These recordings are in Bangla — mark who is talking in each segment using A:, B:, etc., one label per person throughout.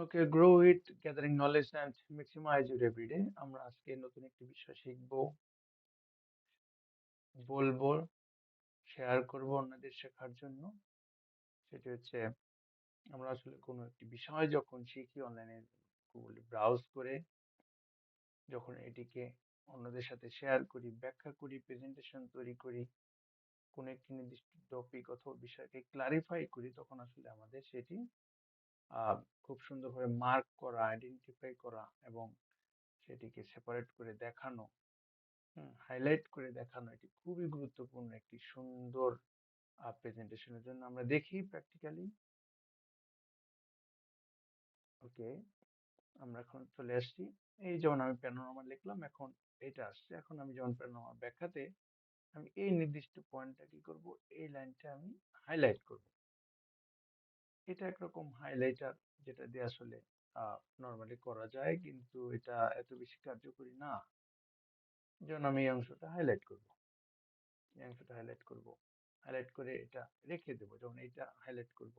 A: Okay, grow it, gathering knowledge and maximise your everyday. আমরা আজকে নতুন একটি বিষয় শিখবো, বলবো, শেয়ার করব অন্যদের শেখার জন্য। সেটি হচ্ছে আমরা আসলে কোনো একটি বিষয় যখন শিখি অনলাইনে গুগলে ব্রাউজ করে, যখন এটিকে অন্যদের সাথে শেয়ার করি, ব্যাখ্যা করি, প্রেজেন্টেশন তৈরি করি, কোনো একটি নির্দিষ্ট টপিক অথবা বিষয়কে ক্লারিফাই করি, তখন আসলে আমাদের সেটি আহ, খুব সুন্দরভাবে মার্ক করা, আইডেন্টিফাই করা এবং সেটিকে সেপারেট করে দেখানো, হাইলাইট করে দেখানো, এটি খুবই গুরুত্বপূর্ণ একটি সুন্দর প্রেজেন্টেশনের জন্য। আমরা দেখি প্র্যাকটিক্যালি। ওকে, আমরা এখন চলে আসছি। এই যেমন আমি প্যানোরামা লিখলাম, এখন এটা আসছে। এখন আমি যেমন প্যানোরামা ব্যাখ্যাতে আমি এই নির্দিষ্ট পয়েন্টটা কি করব, এই লাইনটা আমি হাইলাইট করব। এটা একরকম হাইলাইটার, যেটা দিয়ে আসলে নর্মালি করা যায়, কিন্তু এটা এত বেশি কার্যকরী না। যেমন আমি এই অংশটা হাইলাইট করব, এই অংশটা হাইলাইট করব, হাইলাইট করে এটা রেখে দেবো। যখন এটা হাইলাইট করব,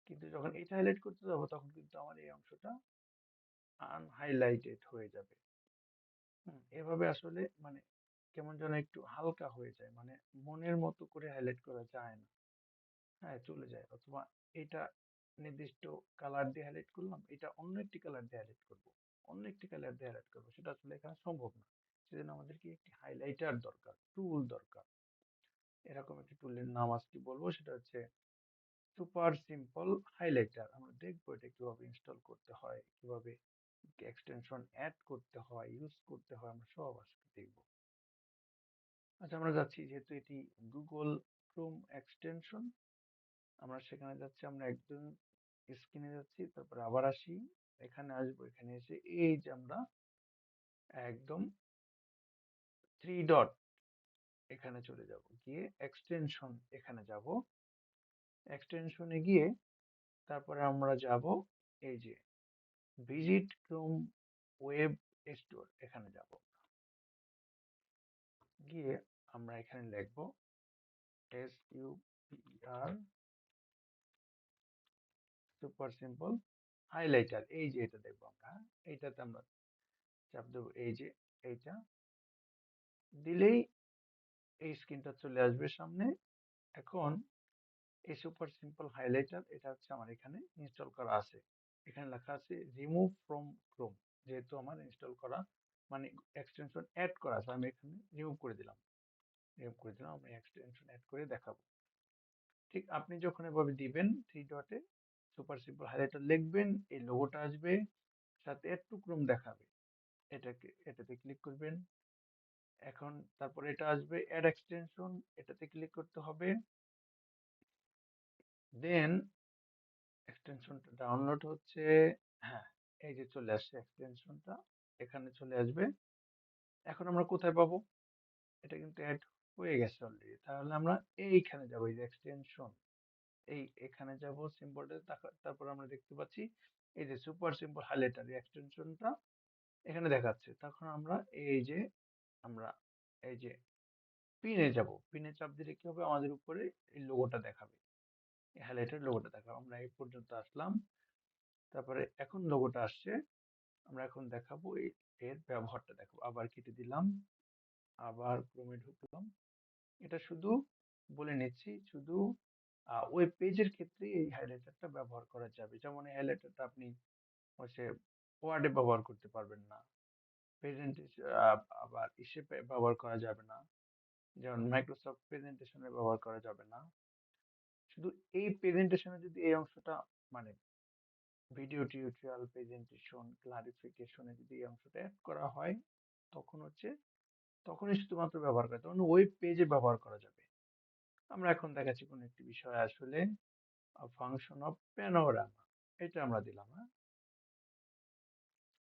A: কিন্তু যখন এটা হাইলাইট করতে যাবো, তখন কিন্তু আমার এই অংশটা আনহাইলাইটেড হয়ে যাবে। এভাবে আসলে মানে কেমন যেন একটু হালকা হয়ে যায়, মানে মনের মতো করে হাইলাইট করা যায় না। হ্যাঁ, চলে যায়। অথবা এটা নির্দিষ্ট কালার দিয়ে হাইলাইট করলাম, এটা অন্য একটি কালার দিয়ে হাইলাইট করব, অন্য একটি কালার দিয়ে হাইলাইট করবো, সেটা আসলে এখানে সম্ভব না। সেজন্য আমাদেরকে একটি হাইলাইটার দরকার, টুল দরকার। এরকম একটি টুলের নাম আজকে বলবো, সেটা হচ্ছে সুপার সিম্পল হাইলাইটার। আমরা দেখবো এটা কিভাবে ইনস্টল করতে হয়, কিভাবে এক্সটেনশন অ্যাড করতে হয়, ইউজ করতে হয়, আমরা সব আজকে দেখবো। আচ্ছা, আমরা যাচ্ছি, যেহেতু এটি গুগল ক্রোম এক্সটেনশন, আমরা সেখানে যাচ্ছি। আমরা একদম স্ক্রিনে যাচ্ছি, তারপরে আবার আসি, এখানে আসবো। এখানে এসে এই যে আমরা একদম থ্রি ডট এখানে চলে যাব, গিয়ে এক্সটেনশন এখানে যাব। এক্সটেনশনে গিয়ে তারপরে আমরা যাব এই যে ভিজিট ক্রোম ওয়েব স্টোর, এখানে যাব। গিয়ে আমরা এখানে লিখবো SUPER সুপার সিম্পল হাইলাইটার। এই যে এটা দেখবো আমরা, এইটাতে আমরা চাপ দেবো। এই যে এইটা দিলেই এই স্ক্রিনটা চলে আসবে সামনে। এখন এই সুপার সিম্পল হাইলাইটার, এটা হচ্ছে আমার এখানে ইনস্টল করা আছে। এখানে লেখা আছে রিমুভ ফ্রম ক্রোম। যেহেতু আমার ইনস্টল করা মানে এক্সটেনশন অ্যাড করা আছে, আমি এখানে রিমুভ করে দিলাম। রিমুভ করে দিলাম, আমি এক্সটেনশন অ্যাড করে দেখাবো। ঠিক আপনি যখন এভাবে দিবেন থ্রি ডটে সুপার সিম্পল হাইলাইটার লিখবেন, এই লোগোটা আসবে, সাথে একটু ক্রোম দেখাবে। এটাতে ক্লিক করবেন। এখন তারপরে এটা আসবে অ্যাড এক্সটেনশন, এটাতে ক্লিক করতে হবে। দেন এক্সটেনশনটা ডাউনলোড হচ্ছে। হ্যাঁ, এই যে চলে আসছে এক্সটেনশনটা, এখানে চলে আসবে। এখন আমরা কোথায় পাবো? এটা কিন্তু অ্যাড হয়ে গেছে অলরেডি। তাহলে আমরা এইখানে যাবো, এই যে এক্সটেনশন, এই এখানে যাব সিম্বলটা, তারপর আমরা দেখতে পাচ্ছি এই যে সুপার সিম্পল হাইলাইটার এক্সটেনশনটা এখানে দেখাচ্ছে। তখন আমরা এই যে আমরা এই যে পিনে যাব, পিনে চাপ দিলে কি হবে, আমাদের উপরে এই লোগোটা দেখাবে, এই হাইলাইটার লোগোটা দেখাবে। আমরা এই পর্যন্ত আসলাম, তারপরে এখন লোগোটা আসছে। আমরা এখন দেখাবো এর ব্যবহারটা দেখাবো। আবার কেটে দিলাম, আবার ক্রমে ঢুকলাম। এটা শুধু বলে নিচ্ছি, শুধু ওয়েব পেজের ক্ষেত্রে এই হাইলাইটারটা ব্যবহার করা যাবে। যেমন এই হাইলাইটারটা আপনি হচ্ছে ওয়ার্ডে ব্যবহার করতে পারবেন না, প্রেজেন্টেশন আবার ইসে ব্যবহার করা যাবে না, যেমন মাইক্রোসফট প্রেজেন্টেশনে ব্যবহার করা যাবে না। শুধু এই প্রেজেন্টেশনে যদি এই অংশটা মানে ভিডিও টিউটোরিয়াল প্রেজেন্টেশন ক্লারিফিকেশনে যদি এই অংশটা অ্যাড করা হয়, তখন হচ্ছে তখনই শুধুমাত্র ব্যবহার করা, তখন ওয়েব পেজে ব্যবহার করা যাবে। আমরা এখন দেখাচ্ছি কোন একটি বিষয় আসলে ফাংশন অফ প্যানোরামা, এটা আমরা দিলাম। হ্যাঁ,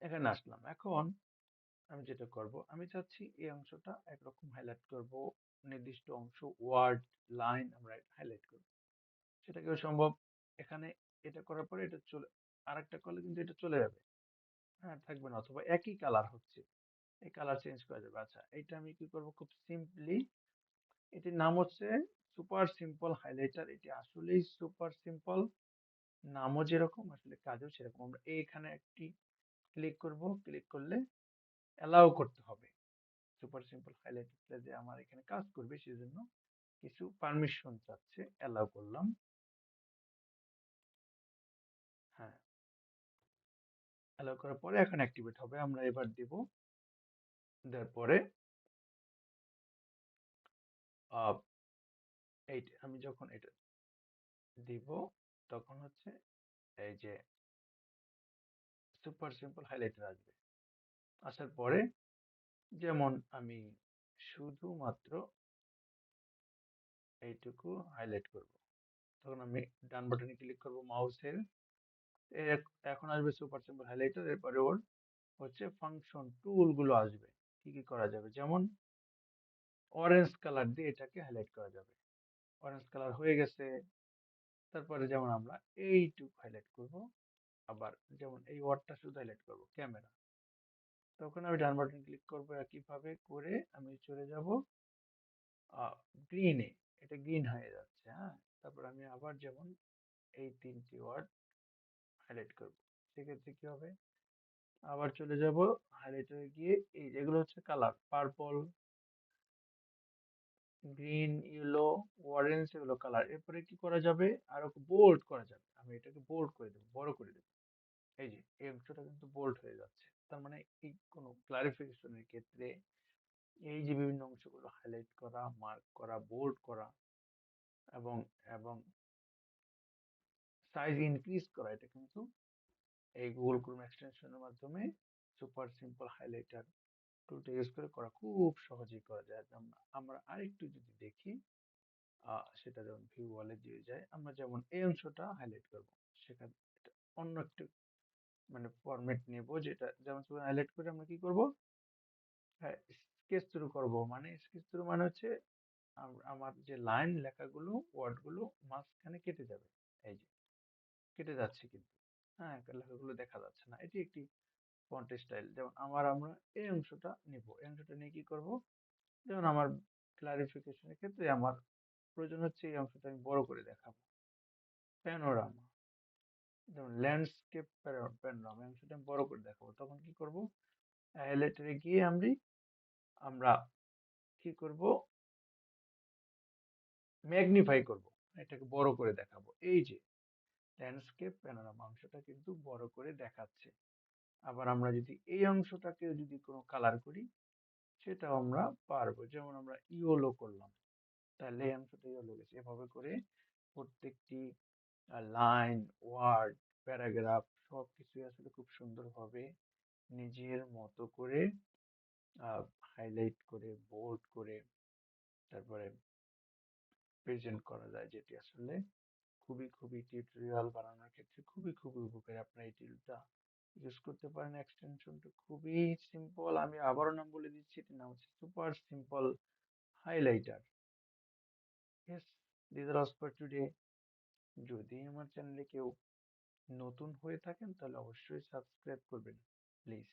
A: এখানে আসলাম। এখন আমি যেটা করব, আমি চাচ্ছি এই অংশটা একরকম হাইলাইট করব, নির্দিষ্ট অংশ ওয়ার্ড লাইন আমরা হাইলাইট করব। সেটা কেউ সম্ভব? এখানে এটা করার পরে এটা চলে, আরেকটা করলে কিন্তু এটা চলে যাবে, হ্যাঁ থাকবে না। অথবা একই কালার হচ্ছে, এই কালার চেঞ্জ করা যাবে। আচ্ছা, এটা আমি কি করব, খুব সিম্পলি, এটির নাম হচ্ছে সুপার সিম্পল হাইলাইটার। এটি আসলেই সুপার সিম্পল। নামও যেরকম আসলে কাজও সেরকম। আমরা এইখানে একটি ক্লিক করব, ক্লিক করলে অ্যালাউ করতে হবে। সুপার সিম্পল হাইলাইটার যে আমার এখানে কাজ করবে সেজন্য কিছু পারমিশন চাচ্ছে, অ্যালাউ করলাম। হ্যাঁ, অ্যালাউ করার পরে এখন অ্যাক্টিভেট হবে। আমরা এবার দেব, দেওয়ার পরে আহ, এইটা আমি যখন এটা দিব তখন হচ্ছে এই যে সুপার সিম্পল হাইলাইটার আসবে। আসার পরে যেমন আমি শুধুমাত্র এইটুকু হাইলাইট করব, তখন আমি ডান বাটনে ক্লিক করব মাউসের, এখন আসবে সুপার সিম্পল হাইলাইটার। এরপরে ওর হচ্ছে ফাংশন টুল গুলো আসবে, কি কি করা যাবে, যেমন অরেঞ্জ কালার দিয়ে এটাকে হাইলাইট করা যাবে। অরেঞ্জ কালার হয়ে গেছে। তারপরে যেমন আমরা এইটুকু হাইলাইট করব, আবার যেমন এই ওয়ার্ডটা শুধু হাইলাইট করব ক্যামেরা, তখন আমি ডান বাটন ক্লিক করব, একইভাবে করে আমি চলে যাব গ্রিনে, এটা গ্রিন হয়ে যাচ্ছে। হ্যাঁ, তারপর আমি আবার যেমন এই তিনটি ওয়ার্ড হাইলাইট করব, সেক্ষেত্রে কি হবে, আবার চলে যাব হাইলাইটারে গিয়ে এই যেগুলো হচ্ছে colour purple, green, yellow, orange, এগুলো কালার। এরপরে কি করা যাবে, আরো বোল্ড করা যাবে। আমি এটাকে বোল্ড করে দেবো, বড় করে দেবো। এই যে এই অংশটা কিন্তু বোল্ড হয়ে যাচ্ছে, তার মানে এই কোনো ক্লারিফিকেশনের ক্ষেত্রে এই যে বিভিন্ন অংশগুলো হাইলাইট করা, মার্ক করা, বোল্ড করা এবং এবং সাইজ ইনক্রিজ করা, এটা কিন্তু এই গুগল ক্রোম এক্সটেনশনের মাধ্যমে সুপার সিম্পল হাইলাইটার টুলটা ইউজ করে করা খুব সহজেই করা যায়। আমরা আরেকটু যদি দেখি, সেটা যেমন ভিউ ওয়ালে দিয়ে যায়, আমরা যেমন এই অংশটা হাইলাইট করব, সেখানে এটা অন্য একটু মানে ফরম্যাট নেব, যেটা যেমন হাইলাইট করে আমরা কি করব, হ্যাঁ, স্কেচ থ্রু করব। মানে স্কেচ থ্রু মানে হচ্ছে আমার যে লাইন লেখাগুলো, ওয়ার্ডগুলো মাঝখানে কেটে যাবে। এই যে কেটে যাচ্ছে কিন্তু, হ্যাঁ, লেখাগুলো দেখা যাচ্ছে না। এটি একটি ফন্ট স্টাইল। যেমন আমরা এই অংশটা নিব, এই অংশটা নিয়ে কি করব, যেমন আমার ক্লারিফিকেশনের ক্ষেত্রে আমার প্রয়োজন হচ্ছে এই অংশটা আমি বড় করে দেখাবো। প্যানোরামা, যেমন ল্যান্ডস্কেপ প্যানোরামা, এই অংশটা আমি বড় করে দেখাবো, তখন কি করব, হাইলাইটারে গিয়ে আমরা কি করব, ম্যাগনিফাই করব, এটাকে বড় করে দেখাবো। এই যে ল্যান্ডস্কেপ প্যানোরামা অংশটা কিন্তু বড় করে দেখাচ্ছে। আবার আমরা যদি এই অংশটাকে যদি কোনো কালার করি, সেটাও আমরা পারবো। যেমন আমরা ইয়েলো করলাম, তাহলে এই অংশটা ইয়েলো গেছে। এভাবে করে প্রত্যেকটি লাইন, ওয়ার্ড, প্যারাগ্রাফ সবকিছুই আসলে খুব সুন্দরভাবে নিজের মতো করে হাইলাইট করে, বোল্ড করে, তারপরে প্রেজেন্ট করা যায়, যেটি আসলে খুবই খুবই টিউটোরিয়াল বানানোর ক্ষেত্রে খুবই খুবই উপকারী। আপনারা এই টুলটা ইউজ করতে পারেন। এক্সটেনশনটা খুবই সিম্পল, আমি আবারও নাম বলে দিচ্ছি, এটির নাম হচ্ছে super simple highlighter. Yes, this are all for today. যদি আমার চ্যানেলে কেউ নতুন হয়ে থাকেন তাহলে অবশ্যই সাবস্ক্রাইব করবেন প্লিজ।